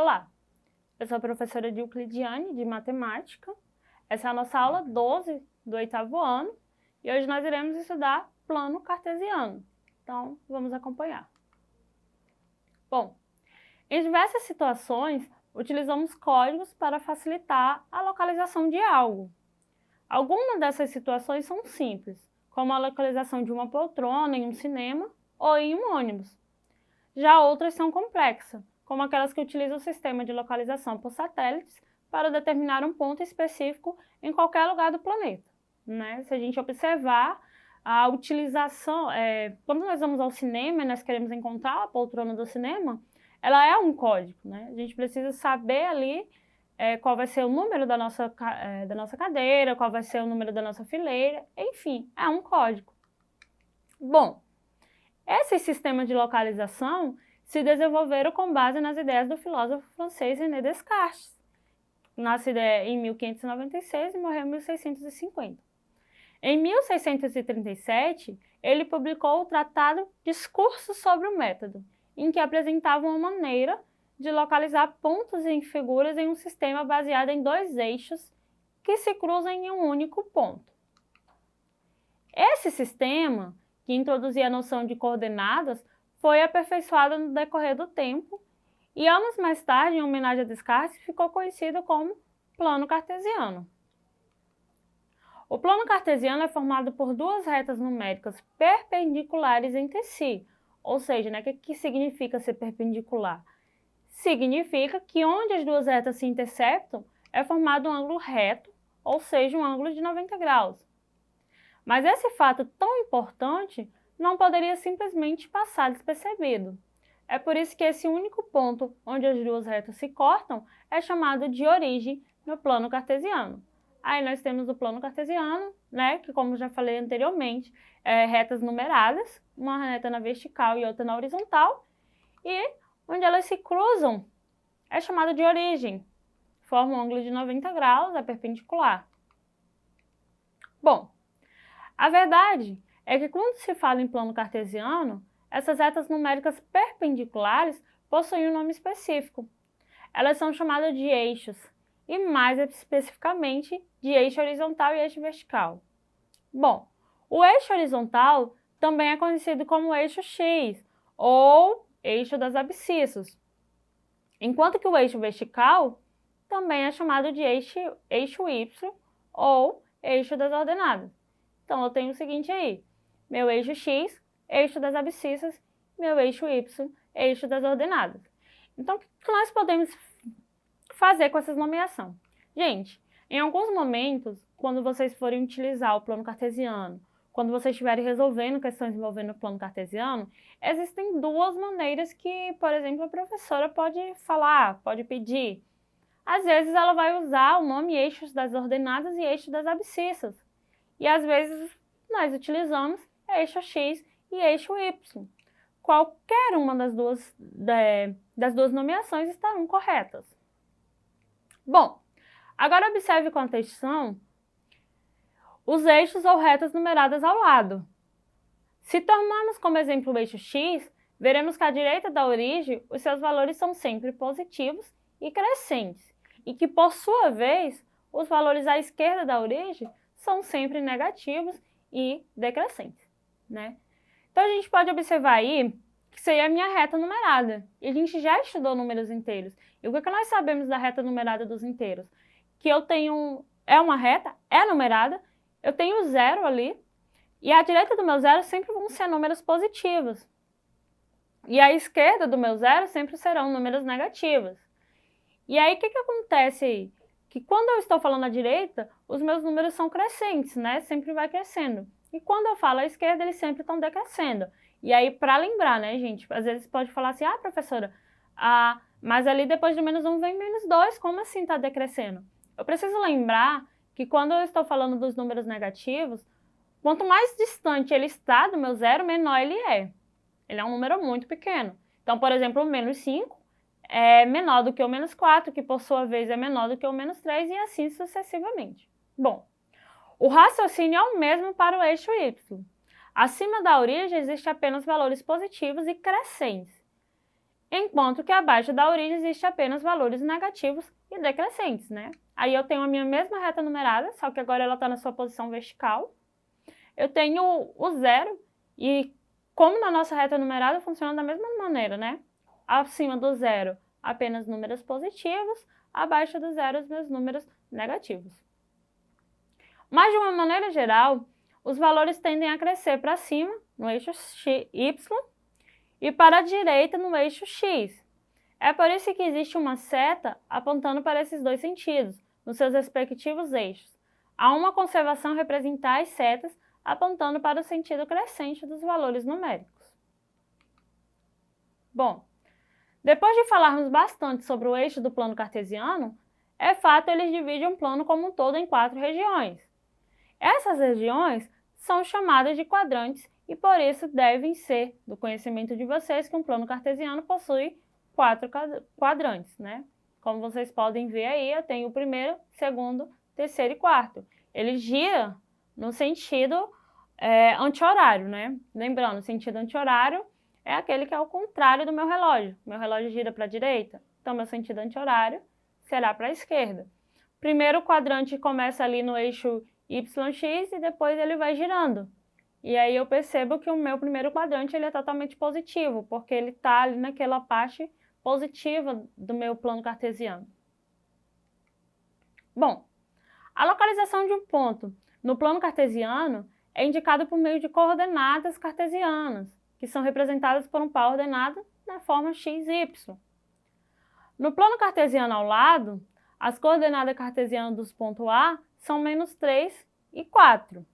Olá, eu sou a professora de Euclidiane, de Matemática. Essa é a nossa aula 12 do 8º ano e hoje nós iremos estudar plano cartesiano. Então, vamos acompanhar. Bom, em diversas situações, utilizamos códigos para facilitar a localização de algo. Algumas dessas situações são simples, como a localização de uma poltrona em um cinema ou em um ônibus. Já outras são complexas, como aquelas que utilizam o sistema de localização por satélites para determinar um ponto específico em qualquer lugar do planeta, né? Se a gente observar a utilização, quando nós vamos ao cinema e nós queremos encontrar a poltrona do cinema, ela é um código, né? A gente precisa saber ali qual vai ser o número da nossa cadeira, qual vai ser o número da nossa fileira, enfim, é um código. Bom, esses sistemas de localização se desenvolveram com base nas ideias do filósofo francês René Descartes. Nasceu em 1596 e morreu em 1650. Em 1637, ele publicou o tratado Discurso sobre o Método, em que apresentava uma maneira de localizar pontos e figuras em um sistema baseado em dois eixos que se cruzam em um único ponto. Esse sistema, que introduzia a noção de coordenadas, foi aperfeiçoado no decorrer do tempo e anos mais tarde, em homenagem a Descartes, ficou conhecido como plano cartesiano. O plano cartesiano é formado por duas retas numéricas perpendiculares entre si, ou seja, né, o que significa ser perpendicular? Significa que onde as duas retas se interceptam é formado um ângulo reto, ou seja, um ângulo de 90 graus. Mas esse fato tão importante não poderia simplesmente passar despercebido. É por isso que esse único ponto onde as duas retas se cortam é chamado de origem no plano cartesiano. Aí nós temos o plano cartesiano, né, que como já falei anteriormente, retas numeradas, uma reta na vertical e outra na horizontal, e onde elas se cruzam é chamado de origem. Forma um ângulo de 90 graus, é perpendicular. Bom, a verdade é que quando se fala em plano cartesiano, essas retas numéricas perpendiculares possuem um nome específico. Elas são chamadas de eixos, e mais especificamente de eixo horizontal e eixo vertical. Bom, o eixo horizontal também é conhecido como eixo X, ou eixo das abscissas, enquanto que o eixo vertical também é chamado de eixo Y, ou eixo das ordenadas. Então, eu tenho o seguinte aí, meu eixo X, eixo das abscissas, meu eixo Y, eixo das ordenadas. Então, o que nós podemos fazer com essas nomeações? Gente, em alguns momentos, quando vocês forem utilizar o plano cartesiano, quando vocês estiverem resolvendo questões envolvendo o plano cartesiano, existem duas maneiras que, por exemplo, a professora pode falar, pode pedir. Às vezes, ela vai usar o nome eixos das ordenadas e eixo das abscissas. E às vezes nós utilizamos eixo X e eixo Y. Qualquer uma das duas nomeações estarão corretas. Bom, agora observe com atenção os eixos ou retas numeradas ao lado. Se tomarmos como exemplo o eixo X, veremos que à direita da origem os seus valores são sempre positivos e crescentes, e que, por sua vez, os valores à esquerda da origem são sempre negativos e decrescentes, né? Então, a gente pode observar aí que isso aí é a minha reta numerada. E a gente já estudou números inteiros. E o que nós sabemos da reta numerada dos inteiros? Que eu tenho... é uma reta, é numerada, eu tenho zero ali, e à direita do meu zero sempre vão ser números positivos. E à esquerda do meu zero sempre serão números negativos. E aí, o que acontece aí? Que quando eu estou falando à direita, os meus números são crescentes, né? Sempre vai crescendo. E quando eu falo à esquerda, eles sempre estão decrescendo. E aí, para lembrar, né, gente? Às vezes pode falar assim, professora, mas ali depois do menos 1 vem menos 2, como assim está decrescendo? Eu preciso lembrar que quando eu estou falando dos números negativos, quanto mais distante ele está do meu zero, menor ele é. Ele é um número muito pequeno. Então, por exemplo, o menos 5 é menor do que o menos 4, que por sua vez é menor do que o menos 3 e assim sucessivamente. Bom, o raciocínio é o mesmo para o eixo Y. Acima da origem existem apenas valores positivos e crescentes. enquanto que abaixo da origem existe apenas valores negativos e decrescentes, né? Aí eu tenho a minha mesma reta numerada, só que agora ela está na sua posição vertical. Eu tenho o zero e, como na nossa reta numerada, funciona da mesma maneira, né? Acima do zero, apenas números positivos, abaixo do zero, os meus números negativos. Mas, de uma maneira geral, os valores tendem a crescer para cima, no eixo y, e para a direita, no eixo x. É por isso que existe uma seta apontando para esses dois sentidos, nos seus respectivos eixos. Há uma conservação representar as setas apontando para o sentido crescente dos valores numéricos. Bom, depois de falarmos bastante sobre o eixo do plano cartesiano, é fato eles dividem um plano como um todo em 4 regiões. Essas regiões são chamadas de quadrantes e por isso devem ser do conhecimento de vocês que um plano cartesiano possui 4 quadrantes, né? Como vocês podem ver aí, eu tenho o primeiro, segundo, terceiro e quarto. Ele gira no sentido anti-horário, né? Lembrando, o sentido anti-horário é aquele que é o contrário do meu relógio. Meu relógio gira para a direita, então meu sentido anti-horário será para a esquerda. Primeiro quadrante começa ali no eixo YX e depois ele vai girando. E aí eu percebo que o meu primeiro quadrante ele é totalmente positivo, porque ele está ali naquela parte positiva do meu plano cartesiano. Bom, a localização de um ponto no plano cartesiano é indicada por meio de coordenadas cartesianas, que são representadas por um par ordenado na forma x, y. No plano cartesiano ao lado, as coordenadas cartesianas dos pontos A são -3 e 4,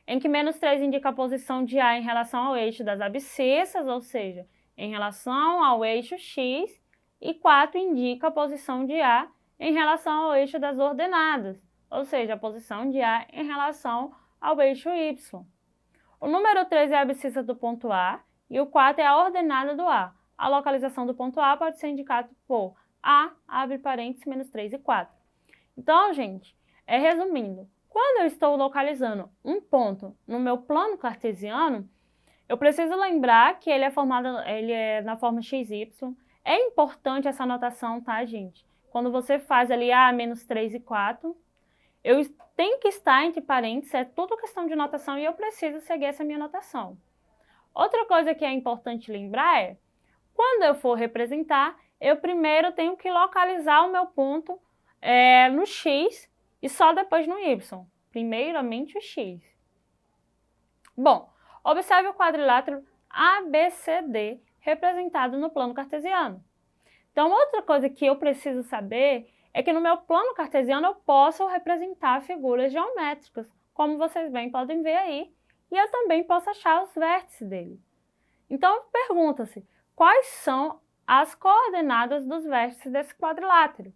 em que -3 indica a posição de A em relação ao eixo das abscissas, ou seja, em relação ao eixo x, e 4 indica a posição de A em relação ao eixo das ordenadas, ou seja, a posição de A em relação ao eixo y. O número 3 é a abscissa do ponto A e o 4 é a ordenada do A. A localização do ponto A pode ser indicada por A, abre parênteses, -3 e 4. Então, gente, resumindo, quando eu estou localizando um ponto no meu plano cartesiano, eu preciso lembrar que ele é na forma XY. É importante essa anotação, tá, gente? Quando você faz ali A, -3 e 4, eu tenho que estar entre parênteses, é tudo questão de notação e eu preciso seguir essa minha notação. Outra coisa que é importante lembrar é, quando eu for representar, eu primeiro tenho que localizar o meu ponto no X e só depois no Y. Primeiramente o X. Bom, observe o quadrilátero ABCD representado no plano cartesiano. Então, outra coisa que eu preciso saber é que no meu plano cartesiano eu posso representar figuras geométricas, como vocês bem podem ver aí, e eu também posso achar os vértices dele. Então, pergunta-se, quais são as coordenadas dos vértices desse quadrilátero?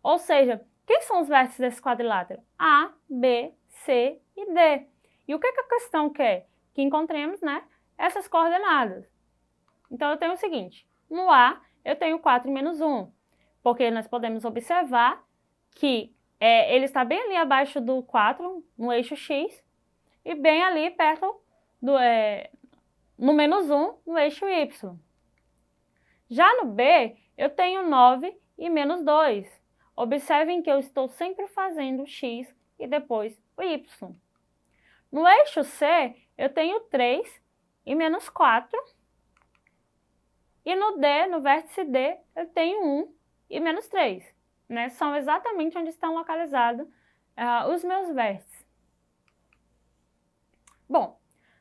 Ou seja, quem são os vértices desse quadrilátero? A, B, C e D. E o que a questão quer? Que encontremos, né, essas coordenadas. Então, eu tenho o seguinte, no A, eu tenho 4 e -1, porque nós podemos observar que ele está bem ali abaixo do 4, no eixo X, e bem ali perto do no -1, no eixo Y. Já no B, eu tenho 9 e -2. Observem que eu estou sempre fazendo o X e depois o Y. No eixo C, eu tenho 3 e -4. E no D, no vértice D, eu tenho 1 e -3. Né? São exatamente onde estão localizados os meus vértices. Bom,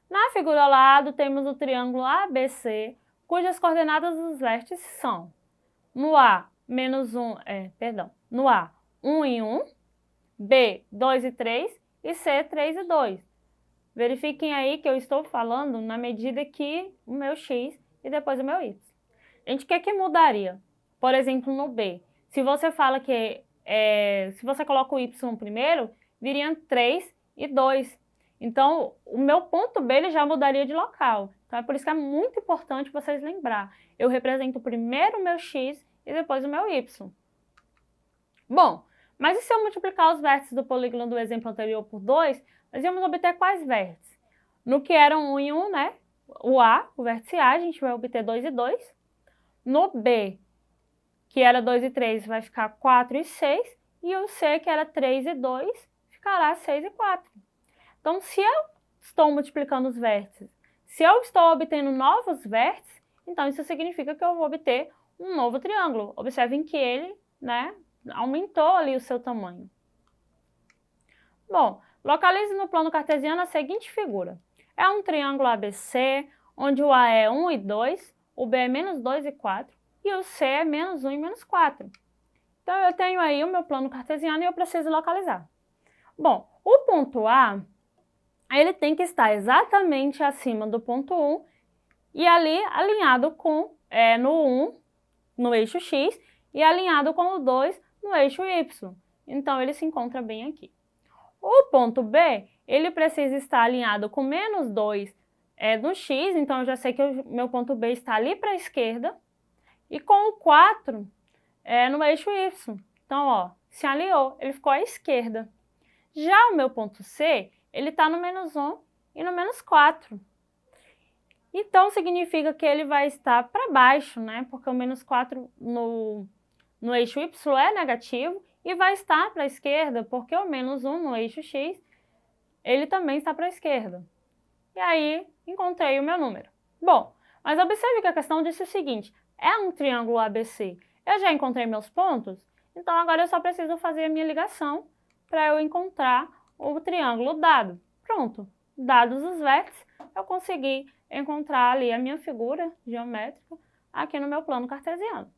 na figura ao lado temos o triângulo ABC, cujas coordenadas dos vértices são no A, no A, 1 e 1, B, 2 e 3 e C, 3 e 2. Verifiquem aí que eu estou falando na medida que o meu X e depois o meu Y. Gente, o que mudaria? Por exemplo, no B, se você fala que, se você coloca o Y primeiro, viriam 3 e 2. Então, o meu ponto B ele já mudaria de local. Então, é por isso que é muito importante vocês lembrar. Eu represento primeiro o meu X e depois o meu Y. Bom, mas e se eu multiplicar os vértices do polígono do exemplo anterior por 2, nós íamos obter quais vértices? No que eram 1 e 1, né? O A, o vértice A, a gente vai obter 2 e 2. No B, que era 2 e 3, vai ficar 4 e 6. E o C, que era 3 e 2, ficará 6 e 4. Então, se eu estou multiplicando os vértices, se eu estou obtendo novos vértices, então isso significa que eu vou obter um novo triângulo. Observem que ele, né, aumentou ali o seu tamanho. Bom, localize no plano cartesiano a seguinte figura. É um triângulo ABC, onde o A é 1 e 2, o B é menos 2 e 4, e o C é menos 1 e menos 4. Então, eu tenho aí o meu plano cartesiano e eu preciso localizar. Bom, o ponto A, ele tem que estar exatamente acima do ponto 1 e ali alinhado com, no 1, no eixo X, e alinhado com o 2 no eixo Y. Então, ele se encontra bem aqui. O ponto B, ele precisa estar alinhado com menos 2 no X, então eu já sei que o meu ponto B está ali para a esquerda, e com o 4 no eixo Y. Então, ó, se alinhou, ele ficou à esquerda. Já o meu ponto C, ele está no menos 1 e no menos 4. Então, significa que ele vai estar para baixo, né? Porque o menos 4 no eixo Y é negativo e vai estar para a esquerda, porque o menos 1 no eixo X, ele também está para a esquerda. E aí, encontrei o meu número. Bom, mas observe que a questão disse o seguinte, é um triângulo ABC. Eu já encontrei meus pontos, então agora eu só preciso fazer a minha ligação para eu encontrar o triângulo dado. Pronto, dados os vértices, eu consegui encontrar ali a minha figura geométrica aqui no meu plano cartesiano.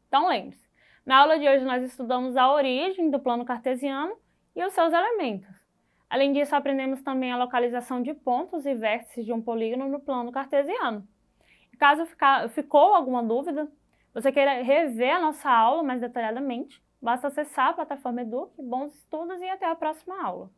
Então lembre-se, na aula de hoje nós estudamos a origem do plano cartesiano e os seus elementos. Além disso, aprendemos também a localização de pontos e vértices de um polígono no plano cartesiano. Caso ficou alguma dúvida, você queira rever a nossa aula mais detalhadamente, basta acessar a plataforma Eduque. Bons estudos e até a próxima aula!